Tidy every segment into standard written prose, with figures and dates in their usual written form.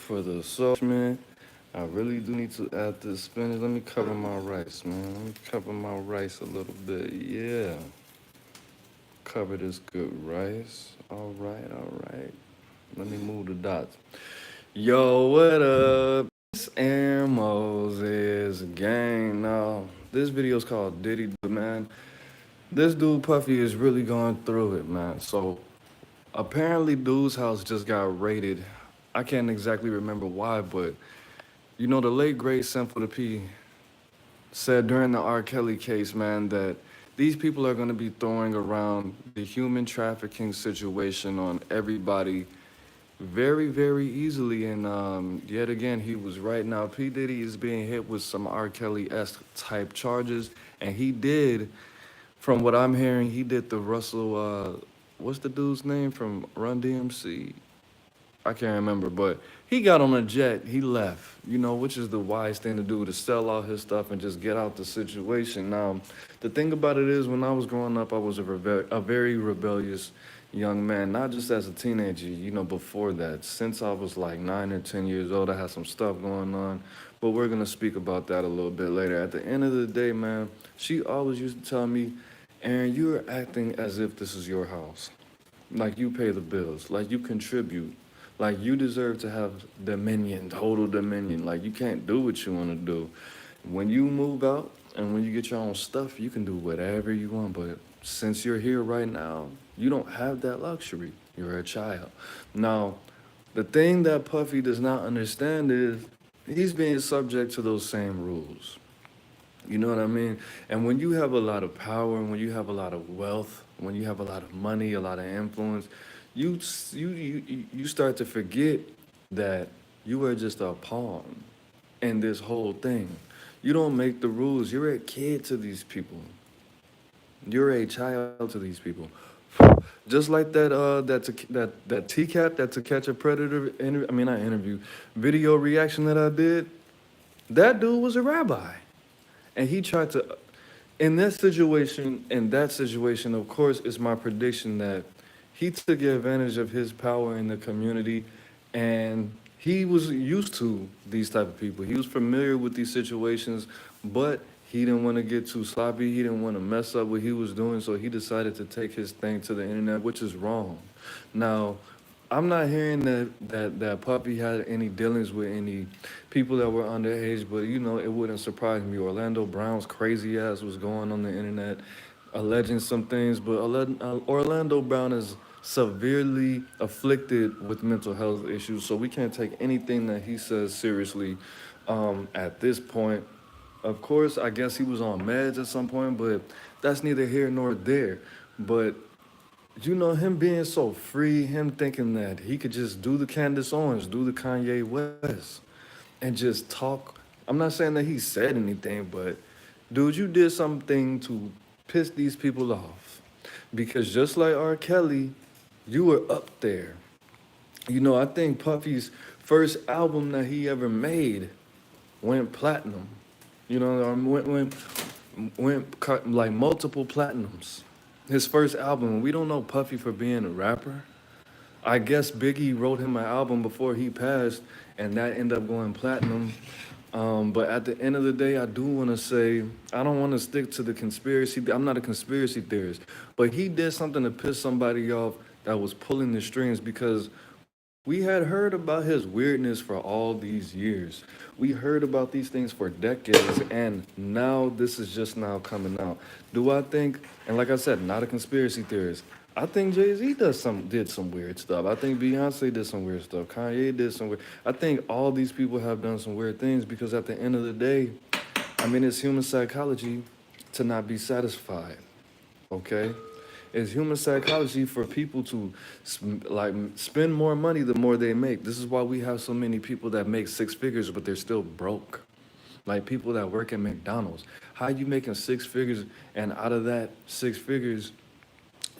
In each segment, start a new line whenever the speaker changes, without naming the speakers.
for the sauce, man. I really do need to add this spinach. Let me cover my rice, man. Let me cover my rice a little bit. Yeah. Cover this good rice. All right, all right. Let me move the dots. Yo, what up? It's Aaron Moses gang. Now, this video is called Diddy Do It, man. This dude Puffy is really going through it, man. So apparently, dude's house just got raided. I can't exactly remember why, but the late great Sinful the P said during the R. Kelly case, man, that these people are going to be throwing around the human trafficking situation on everybody very, very easily. And yet again, he was right. Now, P. Diddy is being hit with some R. Kelly-esque type charges. And he did, from what I'm hearing, he did the Russell, what's the dude's name from Run DMC? I can't remember, but he got on a jet, he left, which is the wise thing to do, to sell all his stuff and just get out the situation. Now, the thing about it is, when I was growing up, I was a very rebellious young man, not just as a teenager, before that. Since I was like 9 or 10 years old, I had some stuff going on, but we're going to speak about that a little bit later. At the end of the day, man, she always used to tell me, Aaron, you're acting as if this is your house. Like you pay the bills, like you contribute. Like, you deserve to have dominion, total dominion. Like, you can't do what you want to do. When you move out and when you get your own stuff, you can do whatever you want. But since you're here right now, you don't have that luxury. You're a child. Now, the thing that Puffy does not understand is he's being subject to those same rules. You know what I mean? And when you have a lot of power, and when you have a lot of wealth, when you have a lot of money, a lot of influence, you start to forget that you are just a pawn in this whole thing. You don't make the rules. You're a kid to these people. You're a child to these people. Just like that T-Cat, that To Catch a Predator, not interview, video reaction that I did. That dude was a rabbi, and he tried to. In that situation, of course, it's my prediction that he took advantage of his power in the community, and he was used to these type of people. He was familiar with these situations, but he didn't want to get too sloppy. He didn't want to mess up what he was doing, so he decided to take his thing to the internet, which is wrong. Now, I'm not hearing that Puppy had any dealings with any people that were underage, but it wouldn't surprise me. Orlando Brown's crazy ass was going on the internet, alleging some things, but Orlando Brown is severely afflicted with mental health issues, so we can't take anything that he says seriously at this point. Of course, I guess he was on meds at some point, but that's neither here nor there. But him being so free, him thinking that he could just do the Candace Owens, do the Kanye West, and just talk. I'm not saying that he said anything, but dude, you did something to piss these people off. Because just like R. Kelly, you were up there. I think Puffy's first album that he ever made went platinum. Went like multiple platinums. His first album, we don't know Puffy for being a rapper. I guess Biggie wrote him an album before he passed, and that ended up going platinum. But at the end of the day, I do want to say, I don't want to stick to the conspiracy. I'm not a conspiracy theorist, but he did something to piss somebody off that was pulling the strings, because we had heard about his weirdness for all these years. We heard about these things for decades, and now this is just now coming out. Do I think, and like I said, not a conspiracy theorist, I think Jay-Z did some weird stuff. I think Beyonce did some weird stuff. Kanye did some weird. I think all these people have done some weird things, because at the end of the day, it's human psychology to not be satisfied. Okay? It's human psychology for people to spend more money the more they make. This is why we have so many people that make six figures, but they're still broke. Like people that work at McDonald's. How you making six figures, and out of that six figures,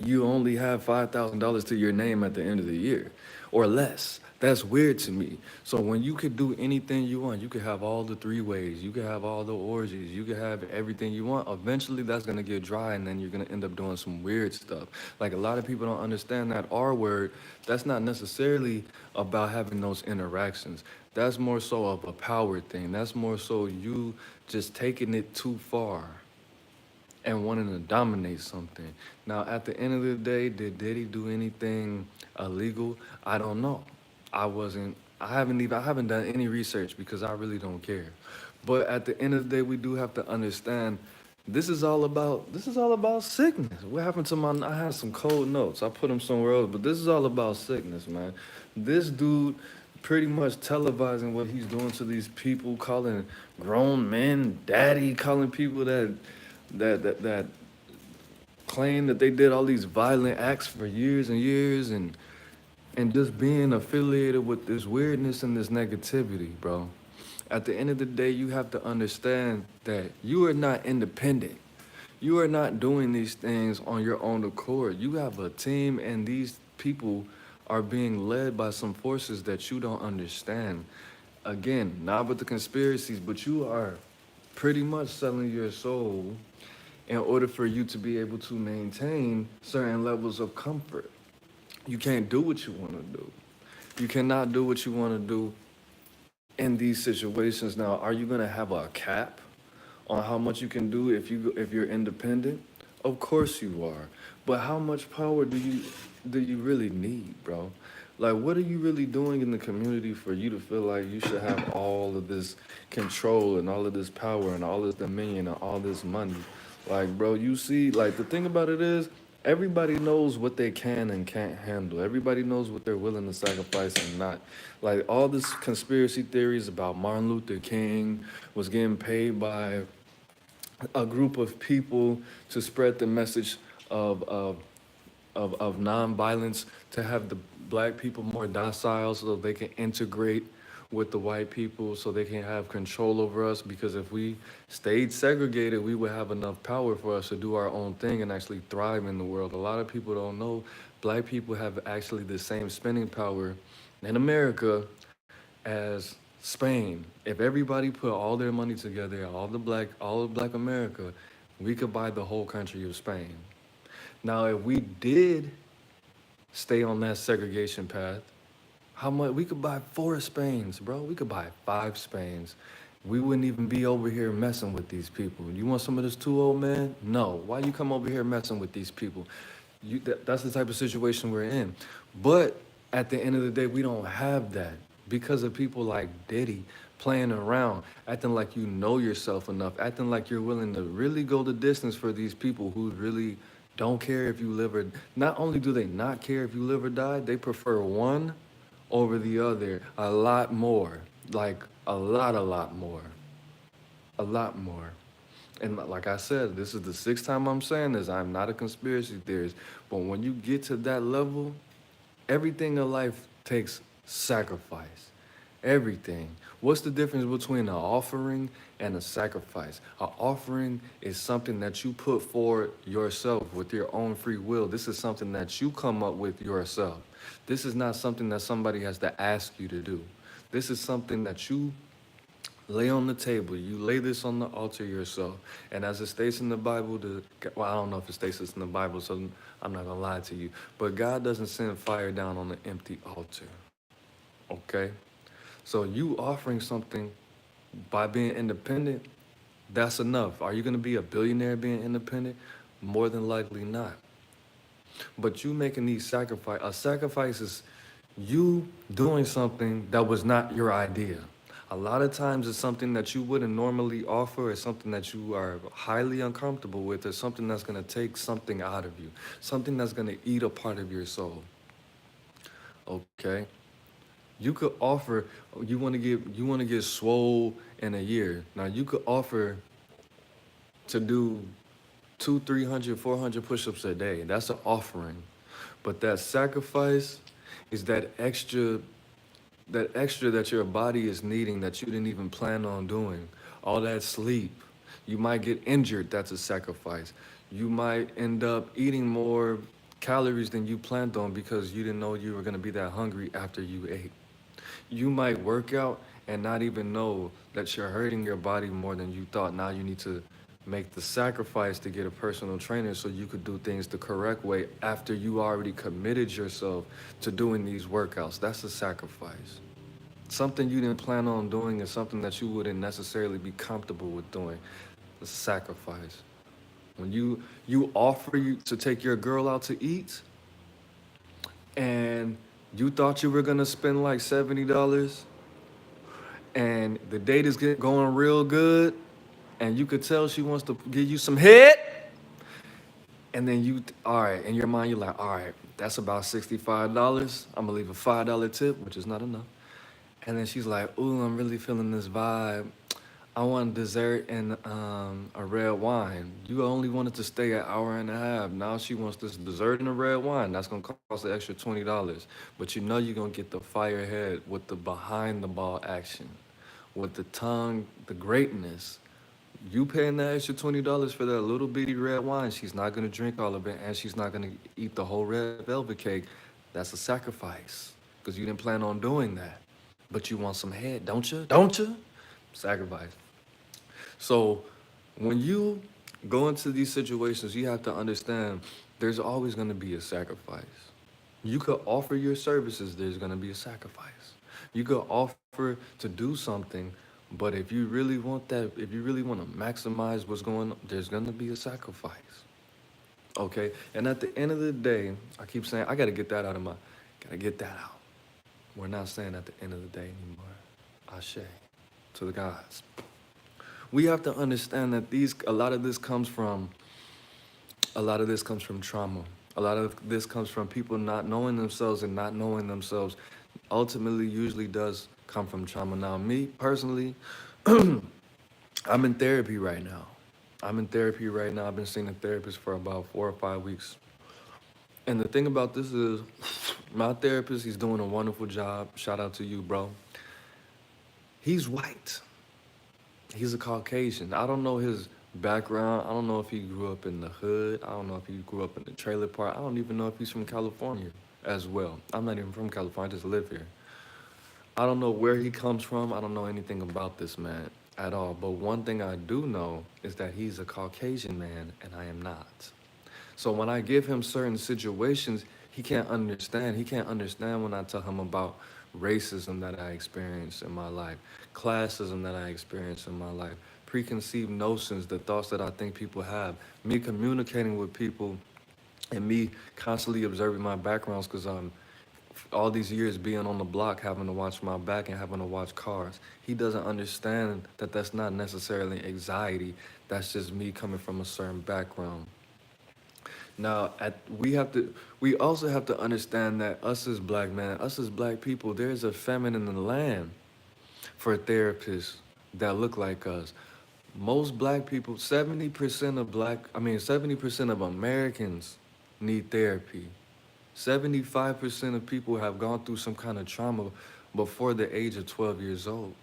you only have $5,000 to your name at the end of the year or less. That's weird to me. So when you could do anything you want, you could have all the three ways, you could have all the orgies, you could have everything you want. Eventually that's gonna get dry and then you're gonna end up doing some weird stuff. Like a lot of people don't understand that R word, that's not necessarily about having those interactions. That's more so of a power thing. That's more so you just taking it too far and wanting to dominate something. Now, at the end of the day, did Diddy do anything illegal? I don't know. I haven't done any research because I really don't care. But at the end of the day, we do have to understand this is all about sickness. What happened to my I had some cold notes. I put them somewhere else, but this is all about sickness, man. This dude pretty much televising what he's doing to these people, calling grown men daddy, calling people that claim that they did all these violent acts for years and years and just being affiliated with this weirdness and this negativity, bro. At the end of the day, you have to understand that you are not independent. You are not doing these things on your own accord. You have a team, and these people are being led by some forces that you don't understand. Again, not with the conspiracies, but you are pretty much selling your soul in order for you to be able to maintain certain levels of comfort. You can't do what you want to do. You cannot do what you want to do in these situations. Now, are you going to have a cap on how much you can do if you're independent? Of course you are. But how much power do you really need, bro? Like, what are you really doing in the community for you to feel like you should have all of this control and all of this power and all this dominion and all this money? Like, bro, you see, like, the thing about it is, everybody knows what they can and can't handle. Everybody knows what they're willing to sacrifice and not. Like, all this conspiracy theories about Martin Luther King was getting paid by a group of people to spread the message of of nonviolence, to have the black people more docile so they can integrate with the white people so they can have control over us, because if we stayed segregated, we would have enough power for us to do our own thing and actually thrive in the world. A lot of people don't know black people have actually the same spending power in America as Spain. If everybody put all their money together, all of black America, we could buy the whole country of Spain. Now, if we did stay on that segregation path, how much we could buy 4 Spains, bro? We could buy 5 Spains. We wouldn't even be over here messing with these people. You want some of this too, old man? No. Why you come over here messing with these people? That's the type of situation we're in. But at the end of the day, we don't have that because of people like Diddy playing around, acting like you know yourself enough, acting like you're willing to really go the distance for these people who really don't care if you live or not only do they not care if you live or die, they prefer one over the other a lot more, like a lot more, a lot more. And like I said, this is the 6th time I'm saying this. I'm not a conspiracy theorist, but when you get to that level, everything in life takes sacrifice. Everything. What's the difference between an offering and a sacrifice? An offering is something that you put forward yourself with your own free will. This is something that you come up with yourself. This is not something that somebody has to ask you to do. This is something that you lay on the table. You lay this on the altar yourself. And as it states in the Bible, well, I don't know if it states this in the Bible, so I'm not going to lie to you. But God doesn't send fire down on an empty altar. Okay? So you offering something by being independent, that's enough. Are you going to be a billionaire being independent? More than likely not. But you making these sacrifices, a sacrifice is you doing something that was not your idea. A lot of times it's something that you wouldn't normally offer, it's something that you are highly uncomfortable with, or something that's going to take something out of you, something that's going to eat a part of your soul. Okay? You could offer, you want to get swole in a year. Now you could offer to do 200, 300, 400 push-ups a day. That's an offering. But that sacrifice is that extra that your body is needing that you didn't even plan on doing. All that sleep. You might get injured, that's a sacrifice. You might end up eating more calories than you planned on because you didn't know you were going to be that hungry after you ate. You might work out and not even know that you're hurting your body more than you thought. Now you need to make the sacrifice to get a personal trainer so you could do things the correct way after you already committed yourself to doing these workouts. That's a sacrifice. Something you didn't plan on doing is something that you wouldn't necessarily be comfortable with doing. It's a sacrifice. When you offer you to take your girl out to eat and you thought you were gonna spend like $70 and the date is going real good and you could tell she wants to give you some head and then all right, in your mind you're like, all right, that's about $65. I'm gonna leave a $5 tip, which is not enough. And then she's like, ooh, I'm really feeling this vibe. I want dessert and a red wine. You only wanted to stay an hour and a half. Now she wants this dessert and a red wine. That's gonna cost an extra $20. But you know you're gonna get the fire head with the behind the ball action, with the tongue, the greatness. You paying that extra $20 for that little bitty red wine. She's not gonna drink all of it, and she's not gonna eat the whole red velvet cake. That's a sacrifice, because you didn't plan on doing that. But you want some head, don't you? Don't you? Sacrifice. So when you go into these situations, you have to understand there's always going to be a sacrifice. You could offer your services, there's going to be a sacrifice. You could offer to do something, but if you really want that, if you really want to maximize what's going on, there's going to be a sacrifice. Okay? And at the end of the day, I keep saying, I got to get that out of my, got to get that out. We're not saying at the end of the day anymore. Ashe to the gods. We have to understand that a lot of this comes from trauma. A lot of this comes from people not knowing themselves, and not knowing themselves ultimately usually does come from trauma. Now, me personally, I'm in therapy right now. I'm in therapy right now. I've been seeing a therapist for about 4 or 5 weeks. And the thing about this is, my therapist, he's doing a wonderful job. Shout out to you, bro. He's white. He's a Caucasian. I don't know his background. I don't know if he grew up in the hood. I don't know if he grew up in the trailer park. I don't even know if he's from California as well. I'm not even from California. I just live here. I don't know where he comes from. I don't know anything about this man at all. But one thing I do know is that he's a Caucasian man and I am not. So when I give him certain situations, he can't understand. He can't understand when I tell him about racism that I experienced in my life, classism that I experienced in my life, preconceived notions, the thoughts that I think people have, me communicating with people and me constantly observing my backgrounds because all these years being on the block, having to watch my back and having to watch cars. He doesn't understand that that's not necessarily anxiety. That's just me coming from a certain background. Now, we also have to understand that us as black men, us as black people, there's a famine in the land for therapists that look like us. Most black people, 70% of Americans need therapy. 75% of people have gone through some kind of trauma before the age of 12 years old.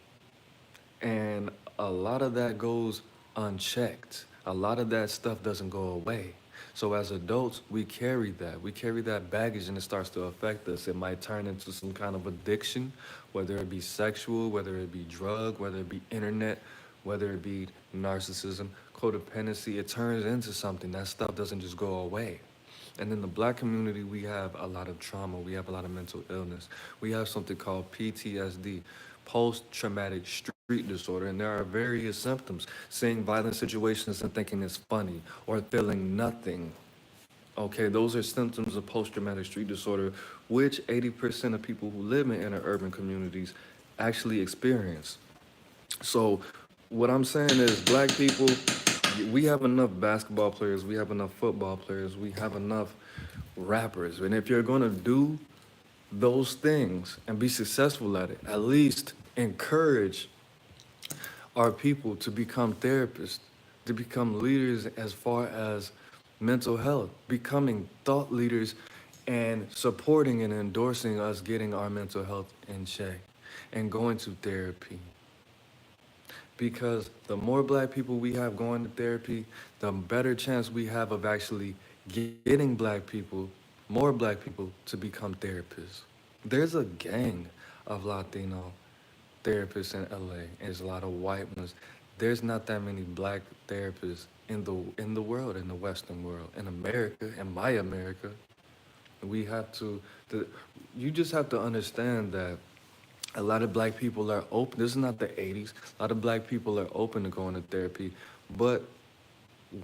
And a lot of that goes unchecked. A lot of that stuff doesn't go away. So as adults, we carry that. We carry that baggage and it starts to affect us. It might turn into some kind of addiction, whether it be sexual, whether it be drug, whether it be internet, whether it be narcissism, codependency. It turns into something. That stuff doesn't just go away. And in the black community, we have a lot of trauma. We have a lot of mental illness. We have something called PTSD, post-traumatic street disorder, and there are various symptoms. Seeing violent situations and thinking it's funny, or feeling nothing. Okay, those are symptoms of post-traumatic street disorder, which 80% of people who live in inner urban communities actually experience. So what I'm saying is black people, we have enough basketball players, we have enough football players, we have enough rappers. And if you're gonna do those things and be successful at it, at least encourage our people to become therapists, to become leaders as far as mental health, becoming thought leaders and supporting and endorsing us getting our mental health in check and going to therapy. Because the more black people we have going to therapy, the better chance we have of actually getting black people more black people to become therapists. There's a gang of Latino therapists in LA, and there's a lot of white ones. There's not that many black therapists in the world, in the Western world, in America, in my America. We have the, you just have to understand that a lot of black people are open. This is not the 80s. A lot of black people are open to going to therapy, but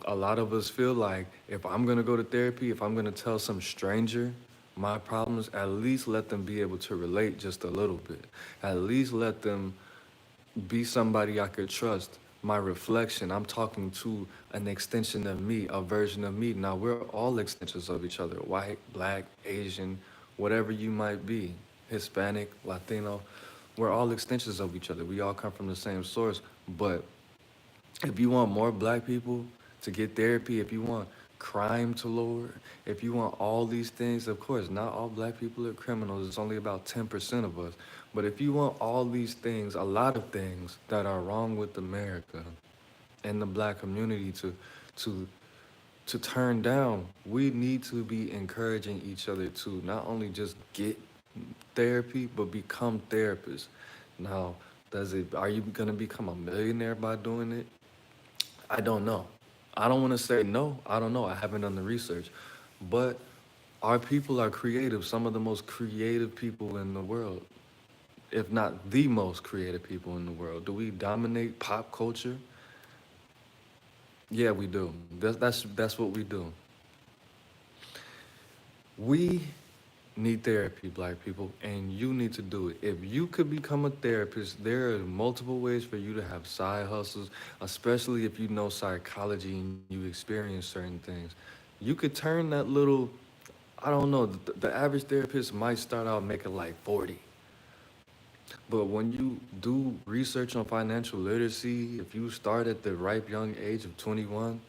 a lot of us feel like if I'm gonna go to therapy, if I'm gonna tell some stranger my problems, at least let them be able to relate just a little bit. At least let them be somebody I could trust. My reflection, I'm talking to an extension of me, a version of me. Now, we're all extensions of each other, white, black, Asian, whatever you might be, Hispanic, Latino. We're all extensions of each other. We all come from the same source. But if you want more black people to get therapy, if you want crime to lower, if you want all these things, of course, not all black people are criminals. It's only about 10% of us. But if you want all these things, a lot of things that are wrong with America and the black community to to turn down, we need to be encouraging each other to not only just get therapy, but become therapists. Now, are you gonna become a millionaire by doing it? I don't know. I don't want to say no. I don't know. I haven't done the research. But our people are creative, some of the most creative people in the world, if not the most creative people in the world. Do we dominate pop culture? Yeah, we do. That's what we do. We need therapy, black people, and you need to do it. If you could become a therapist, there are multiple ways for you to have side hustles, especially if you know psychology and you experience certain things. You could turn that little, I don't know, the average therapist might start out making like 40. But when you do research on financial literacy, if you start at the ripe young age of 21,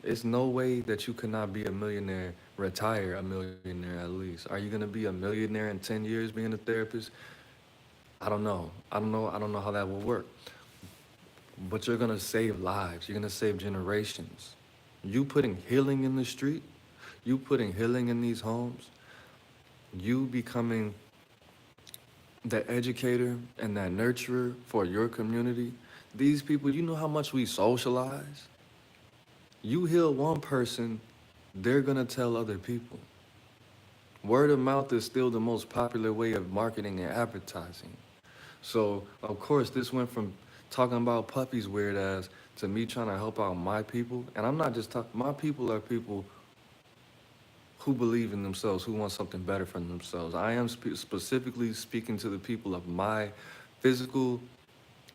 it's no way that you cannot be a millionaire, retire a millionaire at least. Are you gonna be a millionaire in 10 years being a therapist? I don't know. I don't know how that will work. But you're gonna save lives. You're gonna save generations. You putting healing in the street, you putting healing in these homes, you becoming the educator and that nurturer for your community. These people, you know how much we socialize? You heal one person, they're gonna tell other people. Word of mouth is still the most popular way of marketing and advertising. So, of course, this went from talking about puppies weird ass to me trying to help out my people. And I'm not just talking, my people are people who believe in themselves, who want something better for themselves. I am specifically speaking to the people of my physical,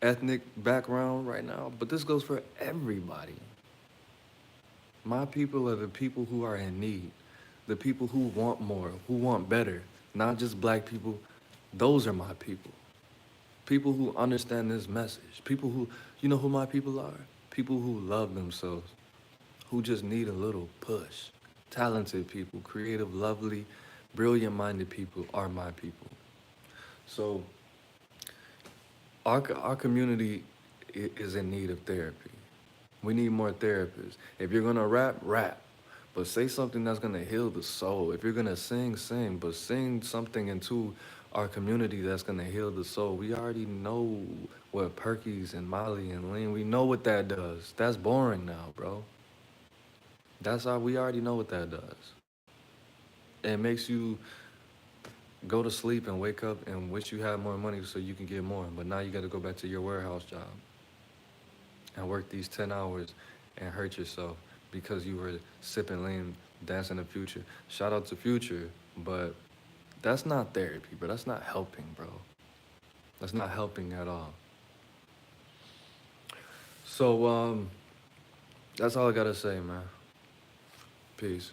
ethnic background right now, but this goes for everybody. My people are the people who are in need, the people who want more, who want better, not just black people. Those are my people. People who understand this message. People who, you know who my people are? People who love themselves, who just need a little push. Talented people, creative, lovely, brilliant minded people are my people. So our community is in need of therapy. We need more therapists. If you're gonna rap, rap. But say something that's gonna heal the soul. If you're gonna sing, sing. But sing something into our community that's gonna heal the soul. We already know what Perky's and Molly and Lean, we know what that does. That's boring now, bro. We already know what that does. It makes you go to sleep and wake up and wish you had more money so you can get more. But now you gotta go back to your warehouse job and work these 10 hours and hurt yourself because you were sipping lean, dancing the future. Shout out to Future, but that's not therapy, bro. That's not helping, bro. That's not helping at all. So, that's all I gotta say, man. Peace.